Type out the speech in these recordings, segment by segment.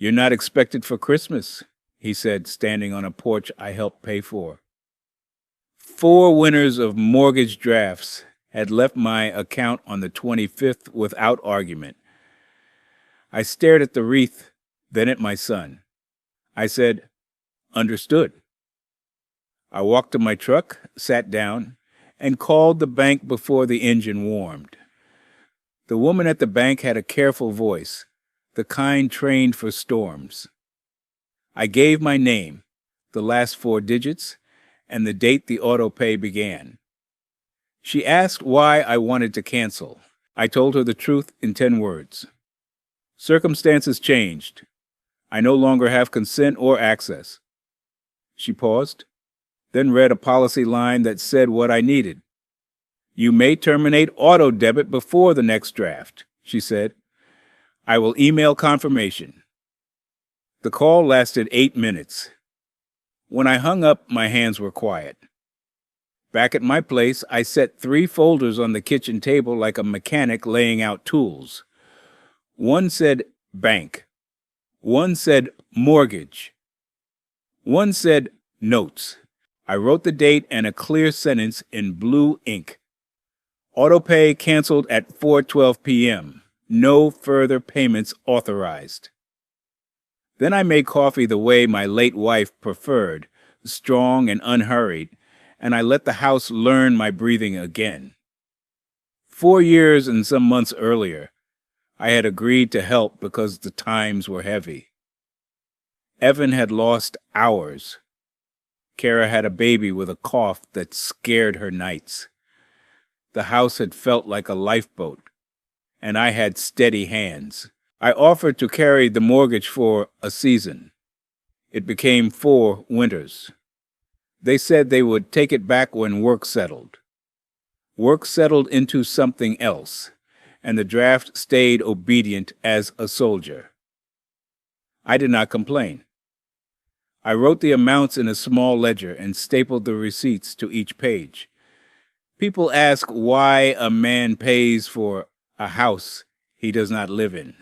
"You're not expected for Christmas," he said, standing on a porch I helped pay for. 4 winners of mortgage drafts had left my account on the 25th without argument. I stared at the wreath, then at my son. I said, "Understood." I walked to my truck, sat down, and called the bank before the engine warmed. The woman at the bank had a careful voice, the kind trained for storms. I gave my name, the last 4 digits, and the date the auto pay began. She asked why I wanted to cancel. I told her the truth in 10 words. Circumstances changed. I no longer have consent or access. She paused, then read a policy line that said what I needed. "You may terminate auto debit before the next draft," she said. "I will email confirmation." The call lasted 8 minutes. When I hung up, my hands were quiet. Back at my place, I set 3 folders on the kitchen table like a mechanic laying out tools. One said bank. One said mortgage. One said notes. I wrote the date and a clear sentence in blue ink. Autopay canceled at 4:12 p.m. No further payments authorized. Then I made coffee the way my late wife preferred, strong and unhurried, and I let the house learn my breathing again. 4 years and some months earlier, I had agreed to help because the times were heavy. Evan had lost hours. Kara had a baby with a cough that scared her nights. The house had felt like a lifeboat, and I had steady hands. I offered to carry the mortgage for a season. It became 4 winters. They said they would take it back when work settled. Work settled into something else, and the draft stayed obedient as a soldier. I did not complain. I wrote the amounts in a small ledger and stapled the receipts to each page. People ask why a man pays for a house he does not live in.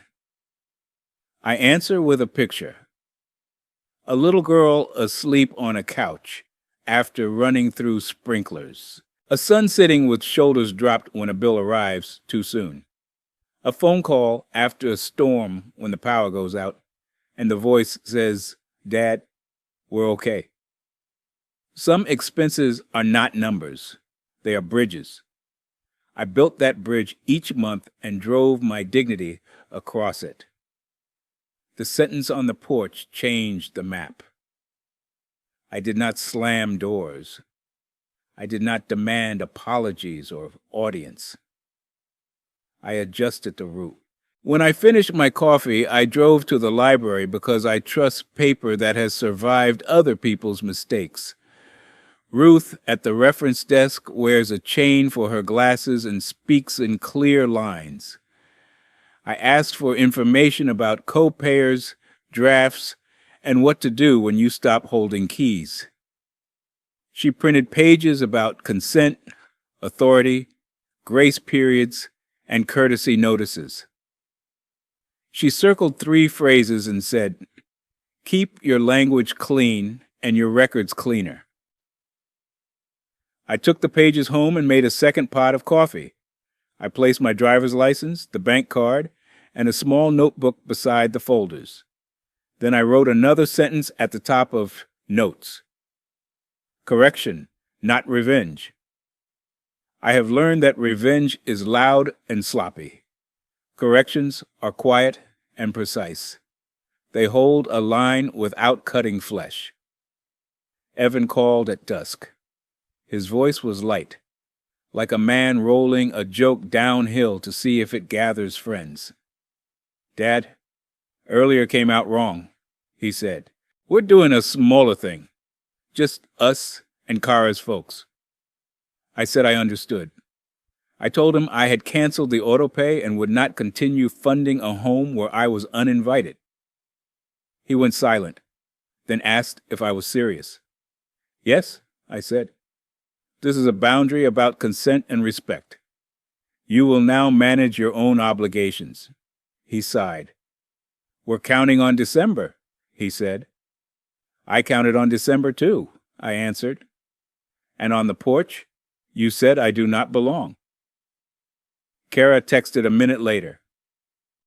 I answer with a picture. A little girl asleep on a couch after running through sprinklers. A son sitting with shoulders dropped when a bill arrives too soon. A phone call after a storm when the power goes out, and the voice says, "Dad, we're okay." Some expenses are not numbers. They are bridges. I built that bridge each month and drove my dignity across it. The sentence on the porch changed the map. I did not slam doors. I did not demand apologies or audience. I adjusted the route. When I finished my coffee, I drove to the library because I trust paper that has survived other people's mistakes. Ruth at the reference desk wears a chain for her glasses and speaks in clear lines. I asked for information about co-payers, drafts, and what to do when you stop holding keys. She printed pages about consent, authority, grace periods, and courtesy notices. She circled 3 phrases and said, "Keep your language clean and your records cleaner." I took the pages home and made a second pot of coffee. I placed my driver's license, the bank card, and a small notebook beside the folders. Then I wrote another sentence at the top of notes. Correction, not revenge. I have learned that revenge is loud and sloppy. Corrections are quiet and precise. They hold a line without cutting flesh. Evan called at dusk. His voice was light, like a man rolling a joke downhill to see if it gathers friends. "Dad, earlier came out wrong," he said. "We're doing a smaller thing. Just us and Kara's folks." I said I understood. I told him I had canceled the auto pay and would not continue funding a home where I was uninvited. He went silent, then asked if I was serious. "Yes," I said. "This is a boundary about consent and respect. You will now manage your own obligations." He sighed. We're counting on December, he said. I counted on December too, I answered. And on the porch, you said I do not belong. Kara texted a minute later.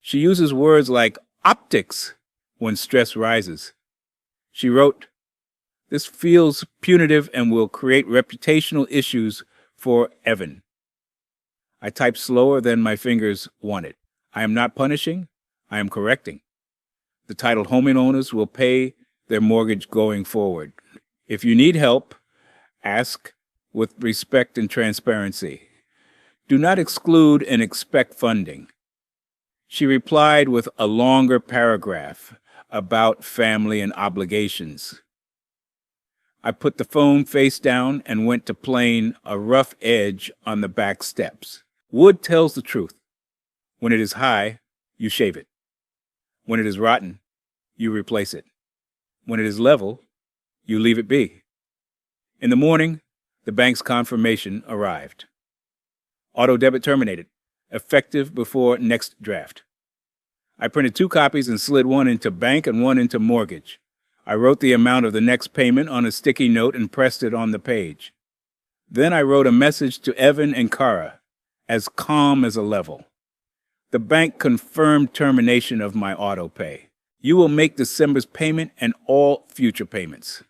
She uses words like optics when stress rises. She wrote, "This feels punitive and will create reputational issues for Evan." I typed slower than my fingers wanted. I am not punishing, I am correcting. The titled homeowners will pay their mortgage going forward. If you need help, ask with respect and transparency. Do not exclude and expect funding. She replied with a longer paragraph about family and obligations. I put the phone face down and went to plane a rough edge on the back steps. Wood tells the truth. When it is high, you shave it. When it is rotten, you replace it. When it is level, you leave it be. In the morning, the bank's confirmation arrived. Auto debit terminated, effective before next draft. I printed 2 copies and slid one into bank and one into mortgage. I wrote the amount of the next payment on a sticky note and pressed it on the page. Then I wrote a message to Evan and Kara, as calm as a level. The bank confirmed termination of my auto pay. You will make December's payment and all future payments.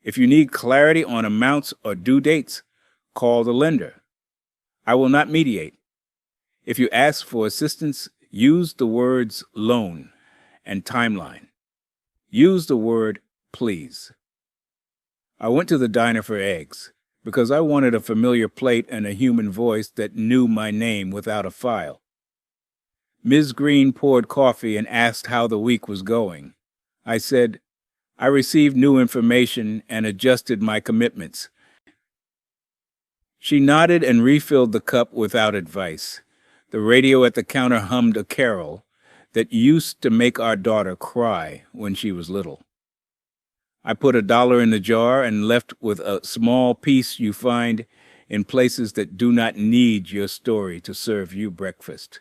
If you need clarity on amounts or due dates, call the lender. I will not mediate. If you ask for assistance, use the words loan and timeline. Use the word please. I went to the diner for eggs because I wanted a familiar plate and a human voice that knew my name without a file. Ms. Green poured coffee and asked how the week was going. I said, I received new information and adjusted my commitments. She nodded and refilled the cup without advice. The radio at the counter hummed a carol that used to make our daughter cry when she was little. I put $1 in the jar and left with a small piece you find in places that do not need your story to serve you breakfast.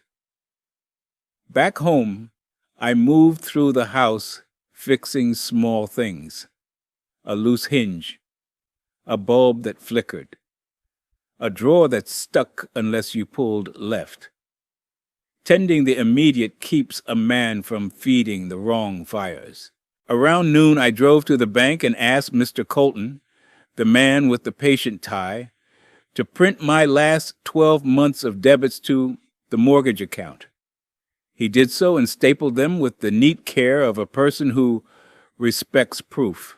Back home, I moved through the house fixing small things. A loose hinge, a bulb that flickered, a drawer that stuck unless you pulled left. Tending the immediate keeps a man from feeding the wrong fires. Around noon, I drove to the bank and asked Mr. Colton, the man with the patient tie, to print my last 12 months of debits to the mortgage account. He did so and stapled them with the neat care of a person who respects proof.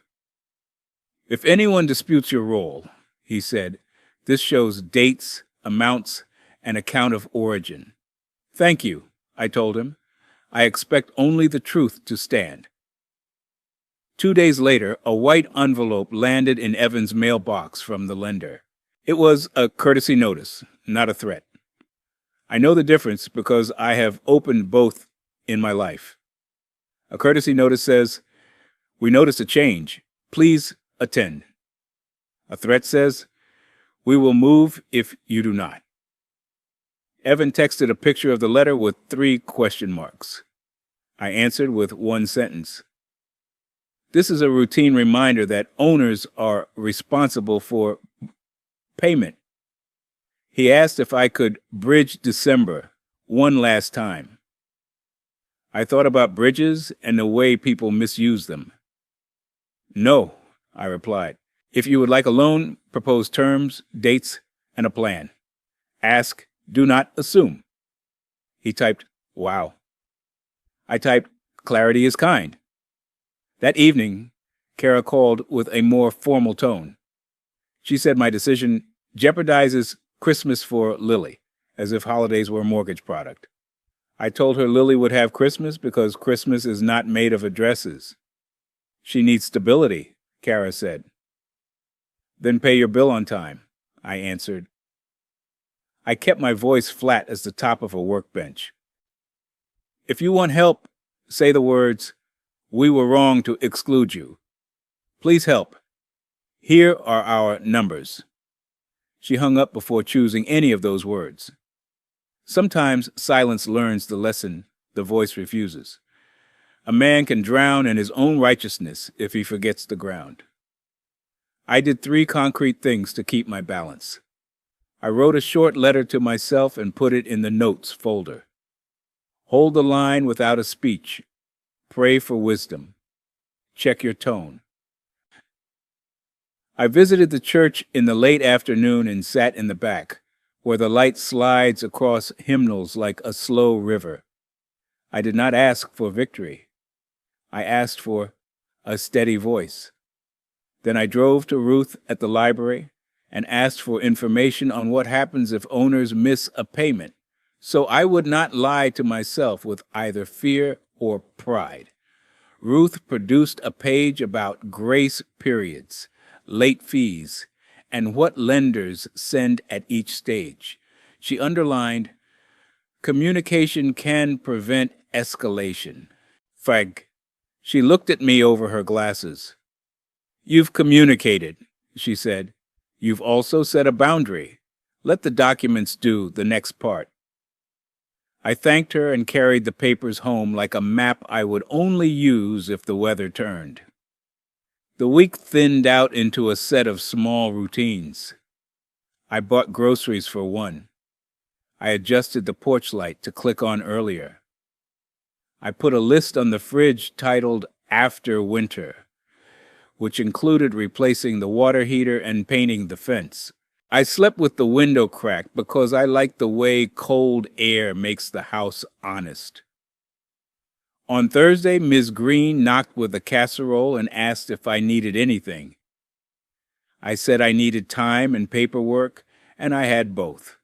If anyone disputes your role, he said, this shows dates, amounts, and account of origin. Thank you, I told him. I expect only the truth to stand. 2 days later, a white envelope landed in Evan's mailbox from the lender. It was a courtesy notice, not a threat. I know the difference because I have opened both in my life. A courtesy notice says, "We notice a change. Please attend." A threat says, "We will move if you do not." Evan texted a picture of the letter with 3 question marks. I answered with 1 sentence. This is a routine reminder that owners are responsible for payment. He asked if I could bridge December one last time. I thought about bridges and the way people misuse them. No, I replied. If you would like a loan, propose terms, dates, and a plan. Ask, do not assume. He typed, wow. I typed, clarity is kind. That evening, Kara called with a more formal tone. She said my decision jeopardizes Christmas for Lily, as if holidays were a mortgage product. I told her Lily would have Christmas because Christmas is not made of addresses. She needs stability, Kara said. Then pay your bill on time, I answered. I kept my voice flat as the top of a workbench. If you want help, say the words, "We were wrong to exclude you. Please help. Here are our numbers." She hung up before choosing any of those words. Sometimes silence learns the lesson the voice refuses. A man can drown in his own righteousness if he forgets the ground. I did 3 concrete things to keep my balance. I wrote a short letter to myself and put it in the notes folder. Hold the line without a speech. Pray for wisdom. Check your tone. I visited the church in the late afternoon and sat in the back, where the light slides across hymnals like a slow river. I did not ask for victory. I asked for a steady voice. Then I drove to Ruth at the library and asked for information on what happens if owners miss a payment, so I would not lie to myself with either fear or pride. Ruth produced a page about grace periods, late fees, and what lenders send at each stage. She underlined, "Communication can prevent escalation." Fag. She looked at me over her glasses. "You've communicated," she said. "You've also set a boundary. Let the documents do the next part." I thanked her and carried the papers home like a map I would only use if the weather turned. The week thinned out into a set of small routines. I bought groceries for one. I adjusted the porch light to click on earlier. I put a list on the fridge titled After Winter, which included replacing the water heater and painting the fence. I slept with the window cracked because I like the way cold air makes the house honest. On Thursday, Ms. Green knocked with a casserole and asked if I needed anything. I said I needed time and paperwork, and I had both.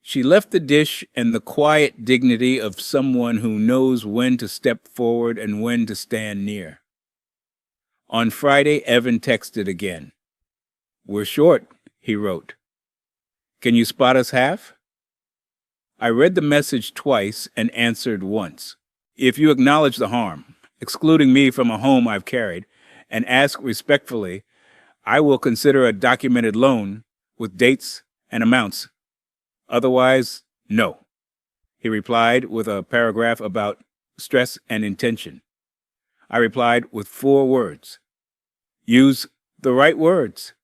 She left the dish and the quiet dignity of someone who knows when to step forward and when to stand near. On Friday, Evan texted again. "We're short," he wrote. "Can you spot us half?" I read the message twice and answered once. "If you acknowledge the harm, excluding me from a home I've carried, and ask respectfully, I will consider a documented loan with dates and amounts. Otherwise, no." He replied with a paragraph about stress and intention. I replied with 4 words. Use the right words.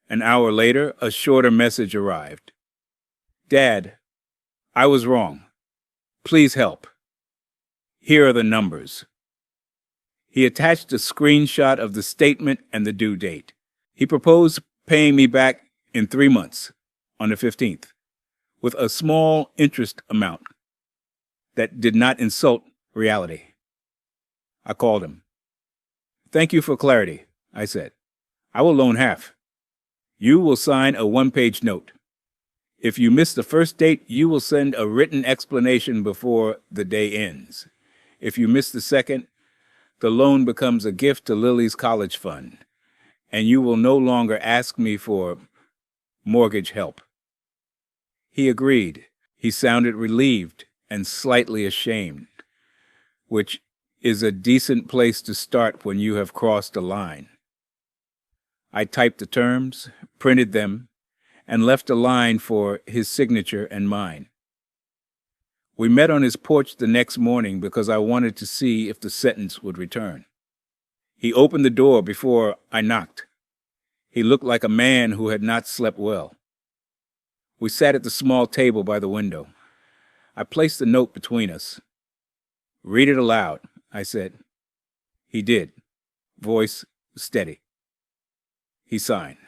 An hour later, a shorter message arrived. "Dad, I was wrong. Please help. Here are the numbers." He attached a screenshot of the statement and the due date. He proposed paying me back in 3 months, on the 15th, with a small interest amount that did not insult reality. I called him. "Thank you for clarity," I said. "I will loan half. You will sign a 1-page note. If you miss the first date, you will send a written explanation before the day ends. If you miss the second, the loan becomes a gift to Lily's college fund, and you will no longer ask me for mortgage help." He agreed. He sounded relieved and slightly ashamed, which is a decent place to start when you have crossed a line. I typed the terms, printed them, and left a line for his signature and mine. We met on his porch the next morning because I wanted to see if the sentence would return. He opened the door before I knocked. He looked like a man who had not slept well. We sat at the small table by the window. I placed the note between us. "Read it aloud," I said. He did, voice steady. He signed.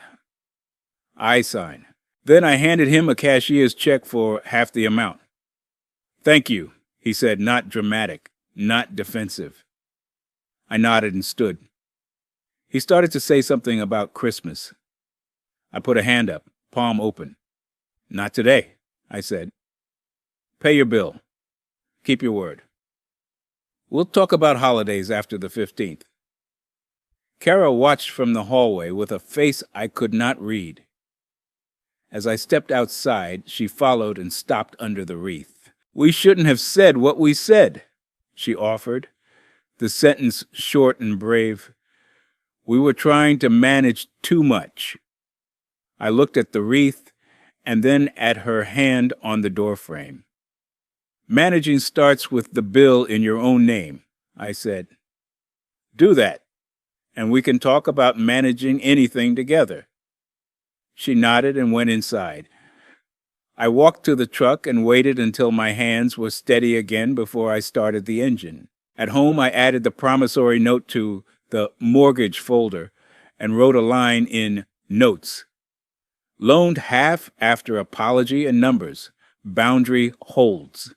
I signed. Then I handed him a cashier's check for half the amount. "Thank you," he said, not dramatic, not defensive. I nodded and stood. He started to say something about Christmas. I put a hand up, palm open. "Not today," I said. "Pay your bill. Keep your word. We'll talk about holidays after the 15th. Kara watched from the hallway with a face I could not read. As I stepped outside, she followed and stopped under the wreath. "We shouldn't have said what we said," she offered, the sentence short and brave. "We were trying to manage too much." I looked at the wreath and then at her hand on the doorframe. Managing starts with the bill in your own name, I said. Do that, and we can talk about managing anything together. She nodded and went inside. I walked to the truck and waited until my hands were steady again before I started the engine. At home, I added the promissory note to the mortgage folder and wrote a line in Notes. Loaned half after apology and numbers. Boundary holds.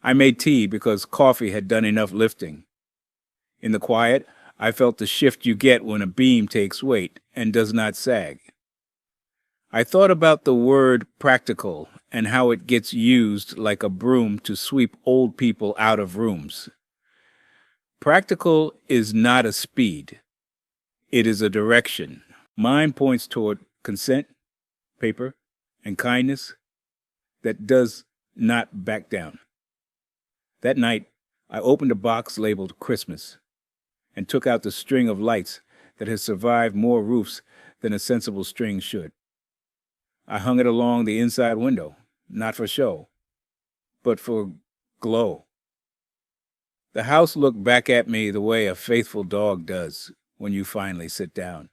I made tea because coffee had done enough lifting. In the quiet, I felt the shift you get when a beam takes weight and does not sag. I thought about the word practical and how it gets used like a broom to sweep old people out of rooms. Practical is not a speed. It is a direction. Mine points toward consent, paper, and kindness that does not back down. That night, I opened a box labeled Christmas and took out the string of lights that has survived more roofs than a sensible string should. I hung it along the inside window, not for show, but for glow. The house looked back at me the way a faithful dog does when you finally sit down.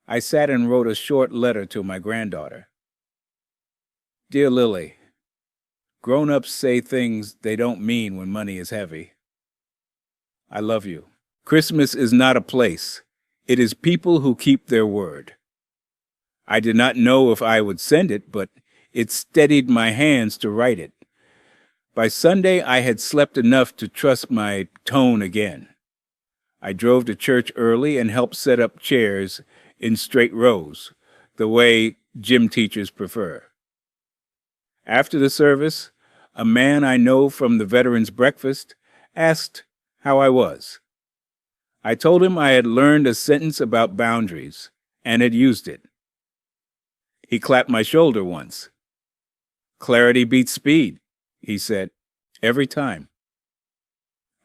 I sat and wrote a short letter to my granddaughter. Dear Lily, grown-ups say things they don't mean when money is heavy. I love you. Christmas is not a place. It is people who keep their word. I did not know if I would send it, but it steadied my hands to write it. By Sunday, I had slept enough to trust my tone again. I drove to church early and helped set up chairs in straight rows, the way gym teachers prefer. After the service, a man I know from the Veterans Breakfast asked how I was. I told him I had learned a sentence about boundaries and had used it. He clapped my shoulder once. Clarity beats speed, he said, every time.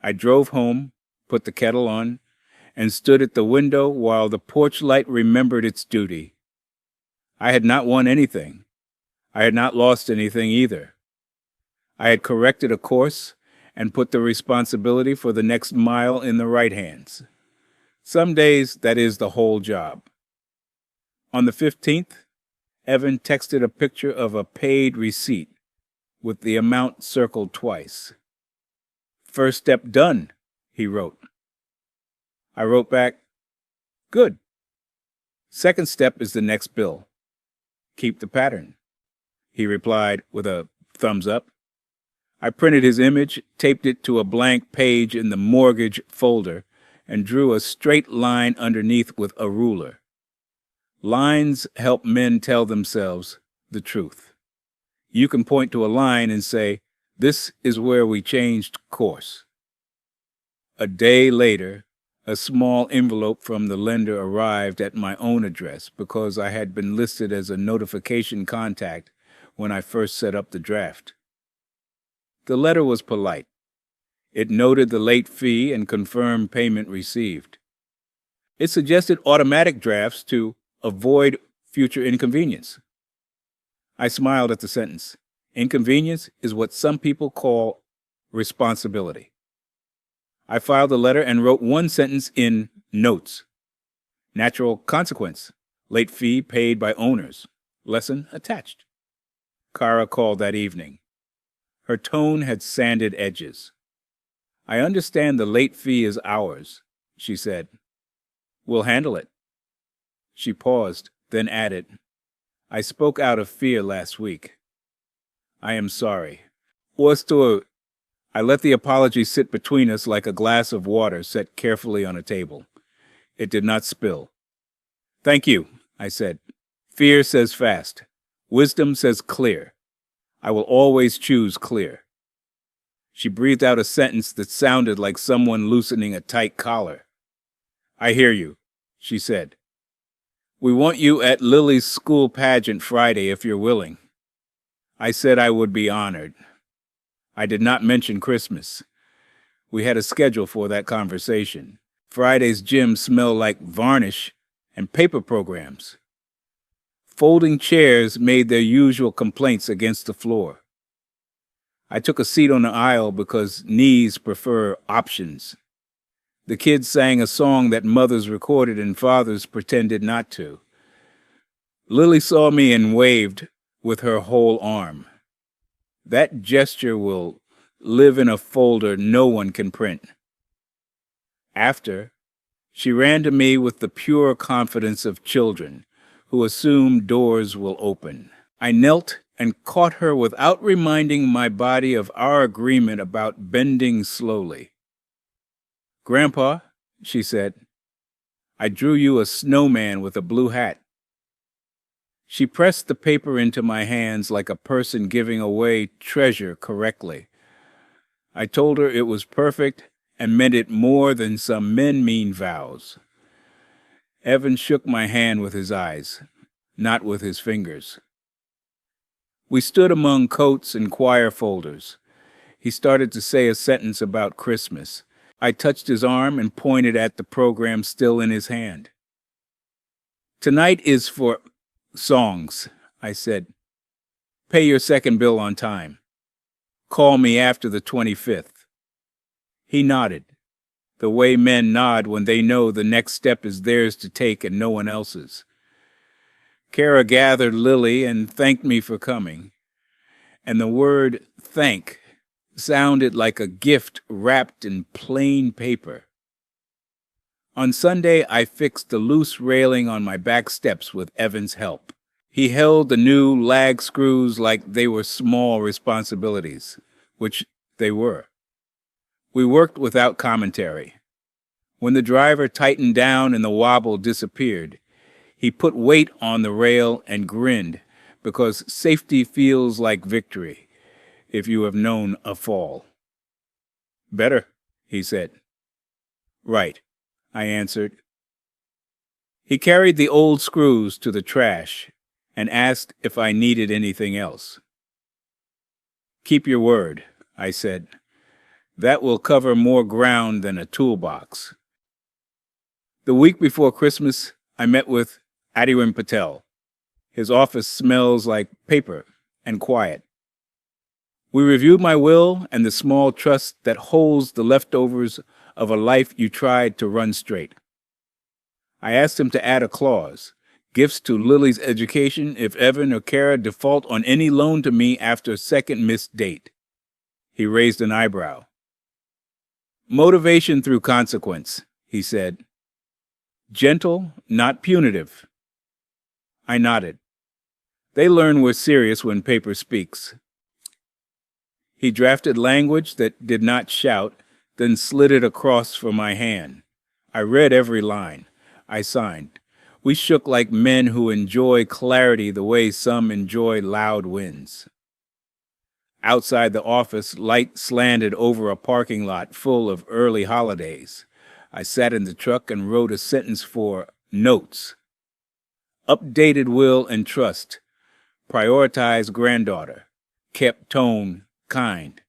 I drove home, put the kettle on, and stood at the window while the porch light remembered its duty. I had not won anything. I had not lost anything either. I had corrected a course and put the responsibility for the next mile in the right hands. Some days that is the whole job. On the 15th, Evan texted a picture of a paid receipt with the amount circled twice. First step done, he wrote. I wrote back, good. Second step is the next bill. Keep the pattern. He replied with a thumbs up. I printed his image, taped it to a blank page in the mortgage folder, and drew a straight line underneath with a ruler. Lines help men tell themselves the truth. You can point to a line and say, this is where we changed course. A day later, a small envelope from the lender arrived at my own address because I had been listed as a notification contact when I first set up the draft. The letter was polite. It noted the late fee and confirmed payment received. It suggested automatic drafts to avoid future inconvenience. I smiled at the sentence. Inconvenience is what some people call responsibility. I filed the letter and wrote one sentence in Notes. Natural consequence. Late fee paid by owners. Lesson attached. Kara called that evening. Her tone had sanded edges. I understand the late fee is ours, she said. We'll handle it. She paused, then added, I spoke out of fear last week. I am sorry. I let the apology sit between us like a glass of water set carefully on a table. It did not spill. Thank you, I said. Fear says fast. Wisdom says clear. I will always choose clear. She breathed out a sentence that sounded like someone loosening a tight collar. I hear you, she said. We want you at Lily's school pageant Friday if you're willing. I said I would be honored. I did not mention Christmas. We had a schedule for that conversation. Friday's gym smelled like varnish and paper programs. Folding chairs made their usual complaints against the floor. I took a seat on the aisle because knees prefer options. The kids sang a song that mothers recorded and fathers pretended not to. Lily saw me and waved with her whole arm. That gesture will live in a folder no one can print. After, she ran to me with the pure confidence of children who assume doors will open. I knelt and caught her without reminding my body of our agreement about bending slowly. "Grandpa," she said, "I drew you a snowman with a blue hat." She pressed the paper into my hands like a person giving away treasure correctly. I told her it was perfect and meant it more than some men mean vows. Evan shook my hand with his eyes, not with his fingers. We stood among coats and choir folders. He started to say a sentence about Christmas. I touched his arm and pointed at the program still in his hand. "Tonight is for songs," I said. "Pay your second bill on time. Call me after the 25th. He nodded, the way men nod when they know the next step is theirs to take and no one else's. Kara gathered Lily and thanked me for coming, and the word thank sounded like a gift wrapped in plain paper. On Sunday, I fixed the loose railing on my back steps with Evan's help. He held the new lag screws like they were small responsibilities, which they were. We worked without commentary. When the driver tightened down and the wobble disappeared, he put weight on the rail and grinned, because safety feels like victory if you have known a fall. "Better," he said. "Right," I answered. He carried the old screws to the trash and asked if I needed anything else. "Keep your word," I said. "That will cover more ground than a toolbox." The week before Christmas, I met with Adiram Patel. His office smells like paper and quiet. We reviewed my will and the small trust that holds the leftovers of a life you tried to run straight. I asked him to add a clause: gifts to Lily's education if Evan or Kara default on any loan to me after a second missed date. He raised an eyebrow. "Motivation through consequence," he said. "Gentle, not punitive." I nodded. They learn we're serious when paper speaks. He drafted language that did not shout, then slid it across for my hand. I read every line. I signed. We shook like men who enjoy clarity the way some enjoy loud winds. Outside the office, light slanted over a parking lot full of early holidays. I sat in the truck and wrote a sentence for notes. Updated will and trust. Prioritized granddaughter. Kept tone kind.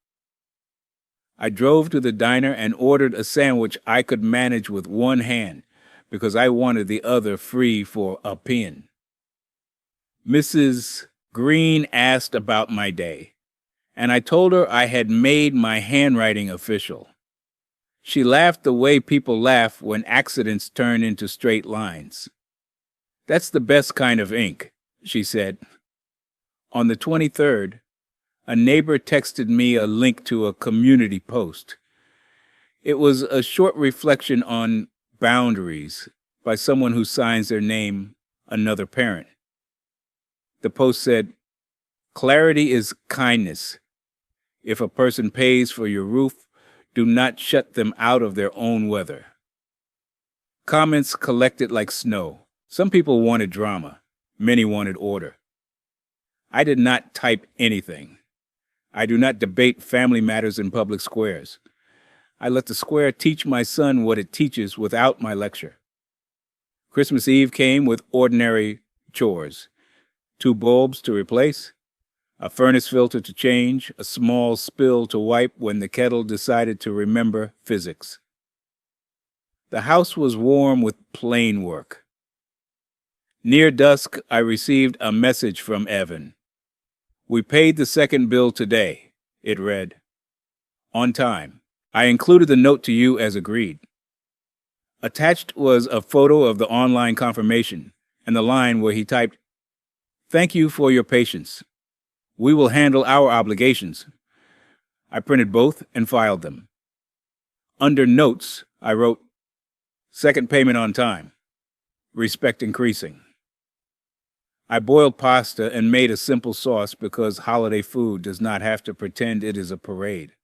I drove to the diner and ordered a sandwich I could manage with one hand because I wanted the other free for a pen. Mrs. Green asked about my day, and I told her I had made my handwriting official. She laughed the way people laugh when accidents turn into straight lines. "That's the best kind of ink," she said. On the 23rd, a neighbor texted me a link to a community post. It was a short reflection on boundaries by someone who signs their name another parent. The post said, "Clarity is kindness. If a person pays for your roof, do not shut them out of their own weather." Comments collected like snow. Some people wanted drama. Many wanted order. I did not type anything. I do not debate family matters in public squares. I let the square teach my son what it teaches without my lecture. Christmas Eve came with ordinary chores: 2 bulbs to replace, a furnace filter to change, a small spill to wipe when the kettle decided to remember physics. The house was warm with plain work. Near dusk, I received a message from Evan. "We paid the second bill today. It read, "On time. I included the note to you as agreed." Attached was a photo of the online confirmation and the line where he typed, "Thank you for your patience. We will handle our obligations." I printed both and filed them. Under notes, I wrote, "Second payment on time. Respect increasing." I boiled pasta and made a simple sauce because holiday food does not have to pretend it is a parade.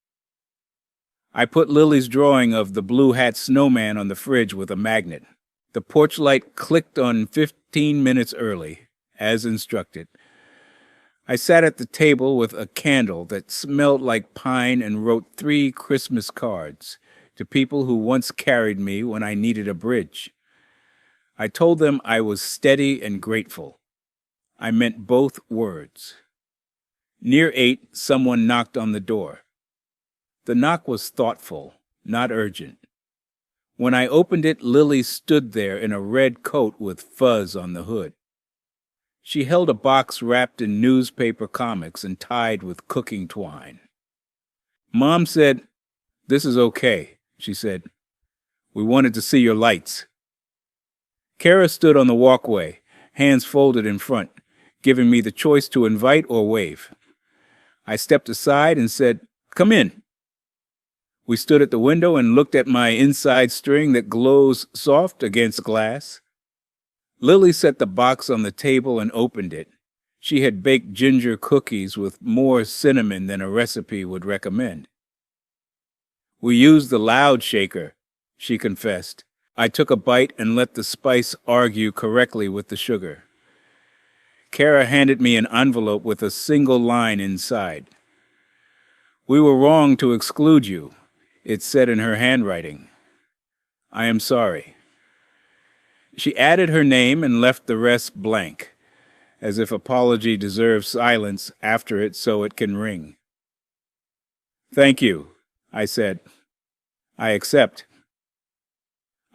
I put Lily's drawing of the blue hat snowman on the fridge with a magnet. The porch light clicked on 15 minutes early, as instructed. I sat at the table with a candle that smelled like pine and wrote 3 Christmas cards to people who once carried me when I needed a bridge. I told them I was steady and grateful. I meant both words. Near 8, someone knocked on the door. The knock was thoughtful, not urgent. When I opened it, Lily stood there in a red coat with fuzz on the hood. She held a box wrapped in newspaper comics and tied with cooking twine. "Mom said, 'This is okay,'" she said. "We wanted to see your lights." Kara stood on the walkway, hands folded in front, giving me the choice to invite or wave. I stepped aside and said, "Come in." We stood at the window and looked at my inside string that glows soft against glass. Lily set the box on the table and opened it. She had baked ginger cookies with more cinnamon than a recipe would recommend. "We used the loud shaker," she confessed. I took a bite and let the spice argue correctly with the sugar. Kara handed me an envelope with a single line inside. "We were wrong to exclude you," it said in her handwriting. "I am sorry." She added her name and left the rest blank, as if apology deserves silence after it so it can ring. "Thank you," I said. "I accept."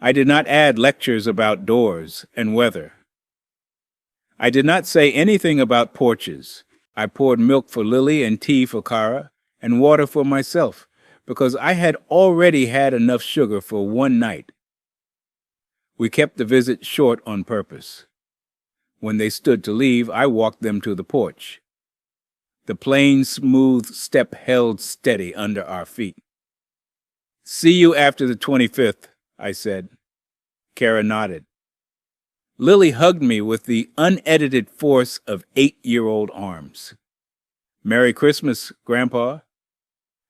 I did not add lectures about doors and weather. I did not say anything about porches. I poured milk for Lily and tea for Kara and water for myself, because I had already had enough sugar for one night. We kept the visit short on purpose. When they stood to leave, I walked them to the porch. The plain, smooth step held steady under our feet. "See you after the 25th, I said. Kara nodded. Lily hugged me with the unedited force of 8-year-old arms. "Merry Christmas, Grandpa."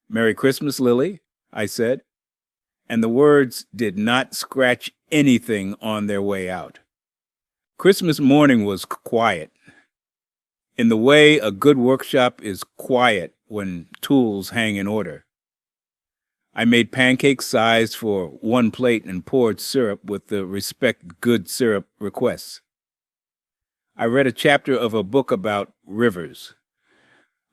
"Merry Christmas, Lily," I said, and the words did not scratch anything on their way out. Christmas morning was quiet, in the way a good workshop is quiet when tools hang in order. I made pancakes sized for 1 plate and poured syrup with the respect good syrup requests. I read a chapter of a book about rivers.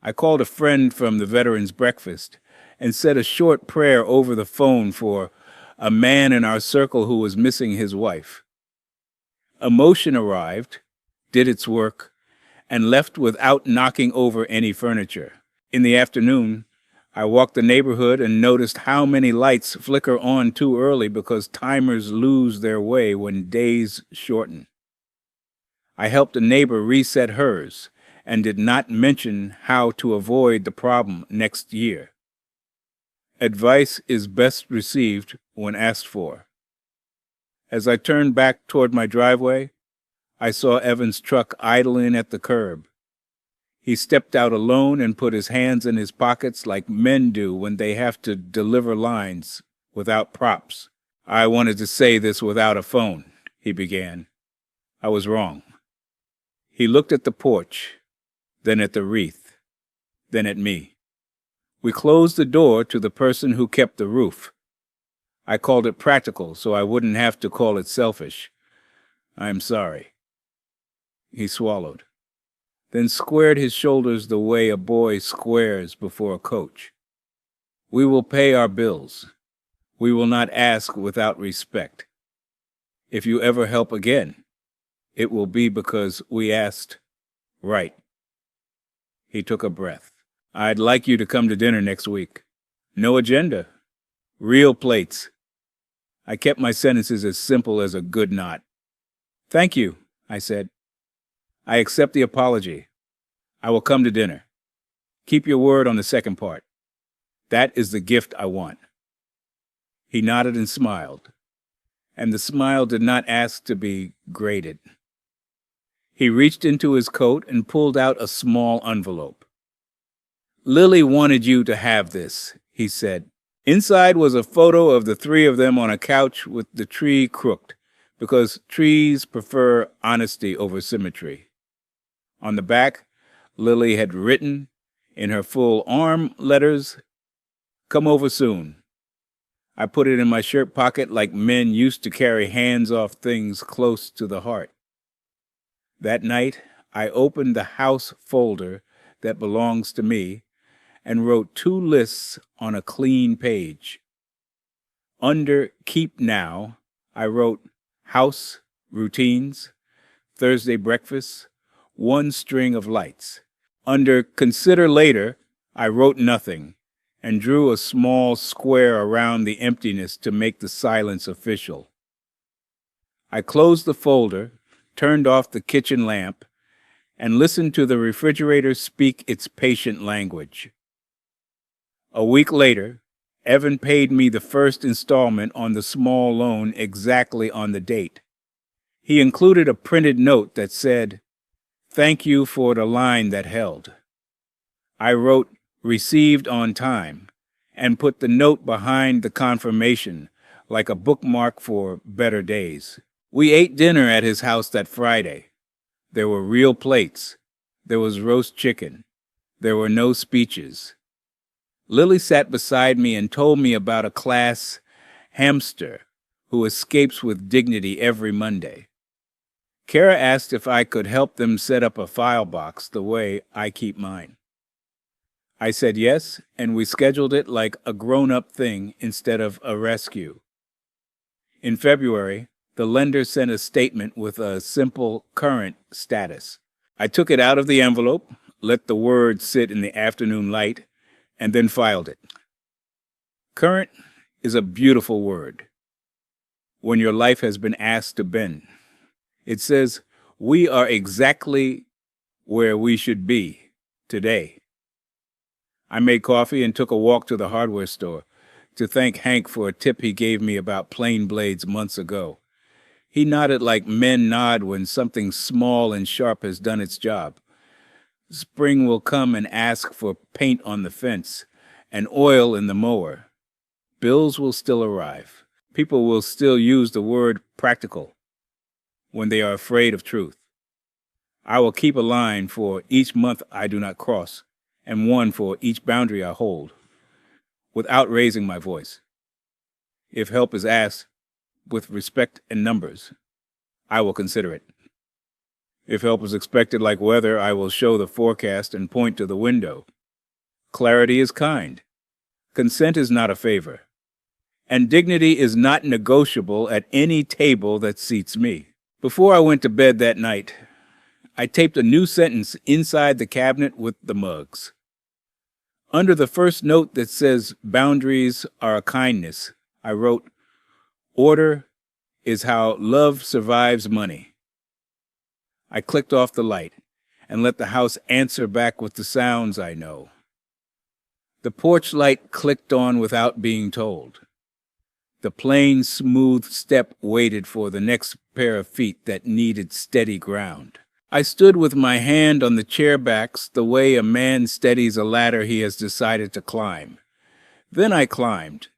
I called a friend from the Veterans Breakfast and said a short prayer over the phone for a man in our circle who was missing his wife. Emotion arrived, did its work, and left without knocking over any furniture. In the afternoon, I walked the neighborhood and noticed how many lights flicker on too early because timers lose their way when days shorten. I helped a neighbor reset hers and did not mention how to avoid the problem next year. Advice is best received when asked for. As I turned back toward my driveway, I saw Evan's truck idling at the curb. He stepped out alone and put his hands in his pockets like men do when they have to deliver lines without props. "I wanted to say this without a phone," he began. I was wrong. He looked at the porch, then at the wreath, then at me. We closed the door to the person who kept the roof. I called it practical so I wouldn't have to call it selfish. "I'm sorry." He swallowed, then squared his shoulders the way a boy squares before a coach. "We will pay our bills. We will not ask without respect. If you ever help again, it will be because we asked right." He took a breath. I'd like you to come to dinner next week. No agenda. Real plates. I kept my sentences as simple as a good knot. Thank you, I said. I accept the apology. I will come to dinner. Keep your word on the second part. That is the gift I want. He nodded and smiled, and the smile did not ask to be graded. He reached into his coat and pulled out a small envelope. Lily wanted you to have this, he said. Inside was a photo of the three of them on a couch with the tree crooked, because trees prefer honesty over symmetry. On the back, Lily had written, in her full arm letters, "Come over soon." I put it in my shirt pocket like men used to carry hands-off things close to the heart. That night, I opened the house folder that belongs to me and wrote 2 lists on a clean page. Under Keep Now, I wrote house, routines, Thursday breakfast, 1 string of lights. Under Consider Later, I wrote nothing and drew a small square around the emptiness to make the silence official. I closed the folder, turned off the kitchen lamp, and listened to the refrigerator speak its patient language. A week later, Evan paid me the first installment on the small loan exactly on the date. He included a printed note that said, "Thank you for the line that held." I wrote "Received on time" and put the note behind the confirmation like a bookmark for better days. We ate dinner at his house that Friday. There were real plates. There was roast chicken. There were no speeches. Lily sat beside me and told me about a class hamster who escapes with dignity every Monday. Kara asked if I could help them set up a file box the way I keep mine. I said yes, and we scheduled it like a grown-up thing instead of a rescue. In February, the lender sent a statement with a simple current status. I took it out of the envelope, let the word sit in the afternoon light, and then filed it. Current is a beautiful word. When your life has been asked to bend, it says we are exactly where we should be today. I made coffee and took a walk to the hardware store to thank Hank for a tip he gave me about plane blades months ago. He nodded like men nod when something small and sharp has done its job. Spring will come and ask for paint on the fence and oil in the mower. Bills will still arrive. People will still use the word practical when they are afraid of truth. I will keep a line for each month I do not cross, and one for each boundary I hold, without raising my voice. If help is asked, with respect and numbers, I will consider it. If help is expected like weather, I will show the forecast and point to the window. Clarity is kind. Consent is not a favor. And dignity is not negotiable at any table that seats me. Before I went to bed that night, I taped a new sentence inside the cabinet with the mugs. Under the first note that says boundaries are a kindness, I wrote, "Order is how love survives money." I clicked off the light and let the house answer back with the sounds I know. The porch light clicked on without being told. The plain, smooth step waited for the next pair of feet that needed steady ground. I stood with my hand on the chair backs the way a man steadies a ladder he has decided to climb. Then I climbed,